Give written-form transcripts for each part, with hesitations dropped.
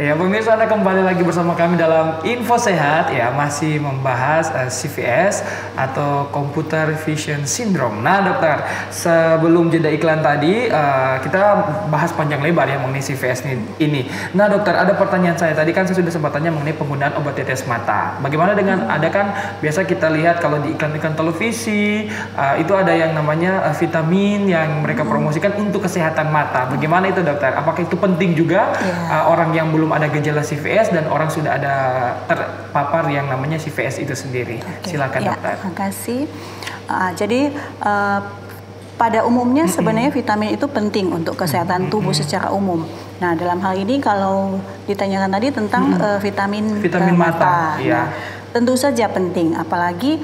Ya pemirsa, Anda kembali lagi bersama kami dalam Info Sehat ya, masih membahas CVS atau Computer Vision Syndrome. Nah dokter, sebelum jeda iklan tadi kita bahas panjang lebar ya mengenai CVS ini. Nah dokter, ada pertanyaan saya tadi kan saya sudah sempat tanya mengenai penggunaan obat tetes mata. Bagaimana dengan ada kan biasa kita lihat kalau di iklan-iklan televisi itu ada yang namanya vitamin yang mereka promosikan untuk kesehatan mata. Bagaimana itu dokter? Apakah itu penting juga orang yang belum ada gejala CVS dan orang sudah ada terpapar yang namanya CVS itu sendiri? Silakan dokter. Terima kasih. Jadi pada umumnya sebenarnya vitamin itu penting untuk kesehatan tubuh secara umum. Nah dalam hal ini kalau ditanyakan tadi tentang vitamin mata. Ya. Tentu saja penting, apalagi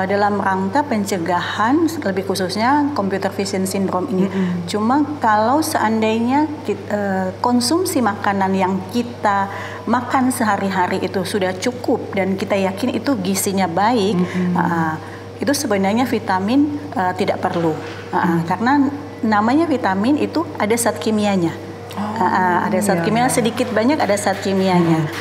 dalam rangka pencegahan, lebih khususnya computer vision syndrome ini. Cuma kalau seandainya konsumsi makanan yang kita makan sehari-hari itu sudah cukup dan kita yakin itu gizinya baik, itu sebenarnya vitamin tidak perlu. Karena namanya vitamin itu ada zat kimianya. Ada zat kimia sedikit banyak, ada zat kimianya.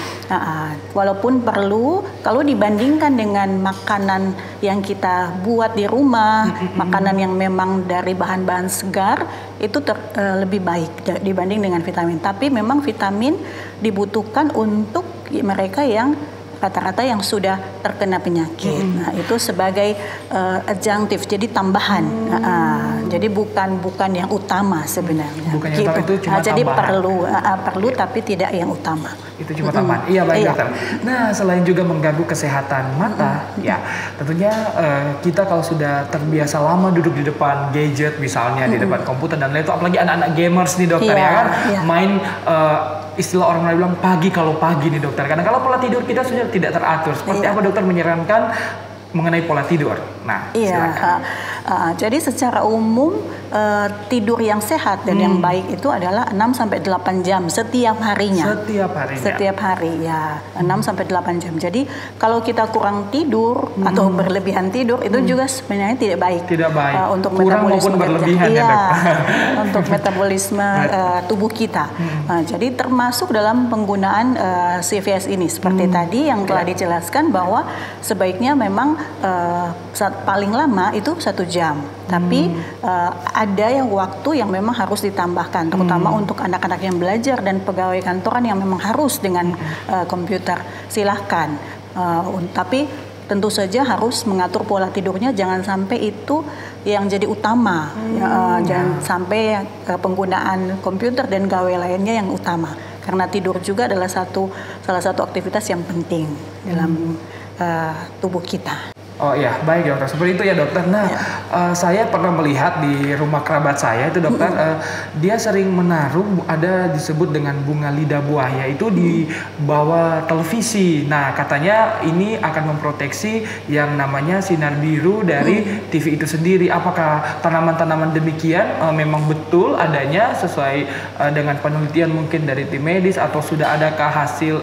Walaupun perlu, kalau dibandingkan dengan makanan yang kita buat di rumah, makanan yang memang dari bahan-bahan segar, itu lebih baik dibanding dengan vitamin. Tapi memang vitamin dibutuhkan untuk mereka yang rata-rata yang sudah terkena penyakit. Nah, itu sebagai adjunctive, jadi tambahan. Jadi bukan yang utama sebenarnya. Bukan yang utama, itu cuma jadi tambahan. perlu tapi tidak yang utama. Itu cuma tambahan. Iya baik dokter. Nah selain juga mengganggu kesehatan mata, ya tentunya kita kalau sudah terbiasa lama duduk di depan gadget misalnya, di depan komputer dan lain itu, apalagi anak-anak gamers nih dokter ya kan, main istilah orang lain bilang pagi kalau pagi nih dokter. Karena kalau pola tidur kita sudah tidak teratur. Seperti apa dokter menyarankan mengenai pola tidur? Nah, silakan. Jadi secara umum tidur yang sehat dan yang baik itu adalah 6-8 jam setiap harinya. Setiap hari ya, 6-8 jam. Jadi kalau kita kurang tidur atau berlebihan tidur itu juga sebenarnya tidak baik. Tidak baik. Untuk kurang metabolisme maupun berlebihan ya, untuk metabolisme tubuh kita. Jadi termasuk dalam penggunaan CVS ini seperti tadi yang telah dijelaskan bahwa sebaiknya memang paling lama itu 1 jam. Tapi ada yang waktu yang memang harus ditambahkan, terutama untuk anak-anak yang belajar dan pegawai kantoran yang memang harus dengan komputer. Silahkan. Tapi tentu saja harus mengatur pola tidurnya, jangan sampai itu yang jadi utama. Jangan sampai penggunaan komputer dan gawe lainnya yang utama. Karena tidur juga adalah salah satu aktivitas yang penting dalam tubuh kita. Oh iya, baik dokter. Seperti itu ya dokter. Nah, saya pernah melihat di rumah kerabat saya itu dokter, dia sering menaruh ada disebut dengan bunga lidah buaya itu di bawah televisi. Nah, katanya ini akan memproteksi yang namanya sinar biru dari TV itu sendiri. Apakah tanaman-tanaman demikian memang betul adanya sesuai dengan penelitian mungkin dari tim medis, atau sudah adakah hasil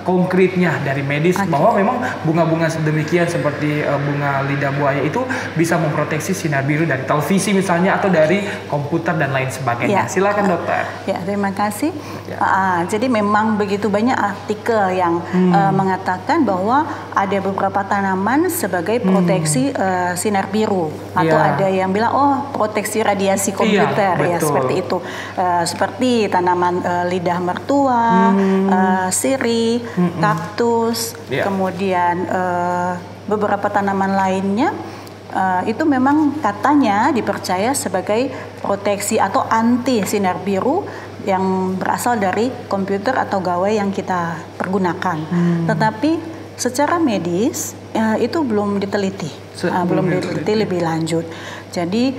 konkretnya dari medis bahwa memang bunga-bunga demikian seperti bunga lidah buaya itu bisa memproteksi sinar biru dari televisi misalnya atau dari komputer dan lain sebagainya? Silakan dokter. Ya, terima kasih. Jadi memang begitu banyak artikel yang mengatakan bahwa ada beberapa tanaman sebagai proteksi sinar biru, atau ada yang bilang proteksi radiasi komputer, ya seperti itu. Seperti tanaman lidah mertua, sirih, kaktus, kemudian beberapa tanaman lainnya itu memang katanya dipercaya sebagai proteksi atau anti sinar biru yang berasal dari komputer atau gawai yang kita pergunakan. Tetapi secara medis itu belum diteliti, lebih lanjut. Jadi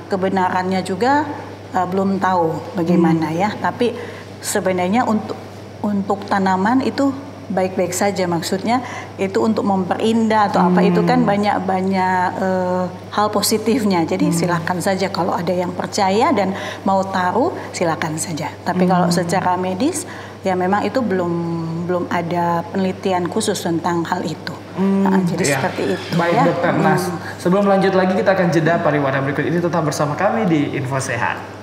kebenarannya juga belum tahu bagaimana ya. Tapi sebenarnya untuk tanaman itu baik-baik saja, maksudnya itu untuk memperindah atau apa, itu kan banyak hal positifnya. Jadi silakan saja kalau ada yang percaya dan mau taruh, silakan saja. Tapi kalau secara medis ya memang itu belum ada penelitian khusus tentang hal itu. Jadi seperti itu. Baik dokter. Nah, sebelum lanjut lagi kita akan jeda pariwara berikut ini, tetap bersama kami di Info Sehat.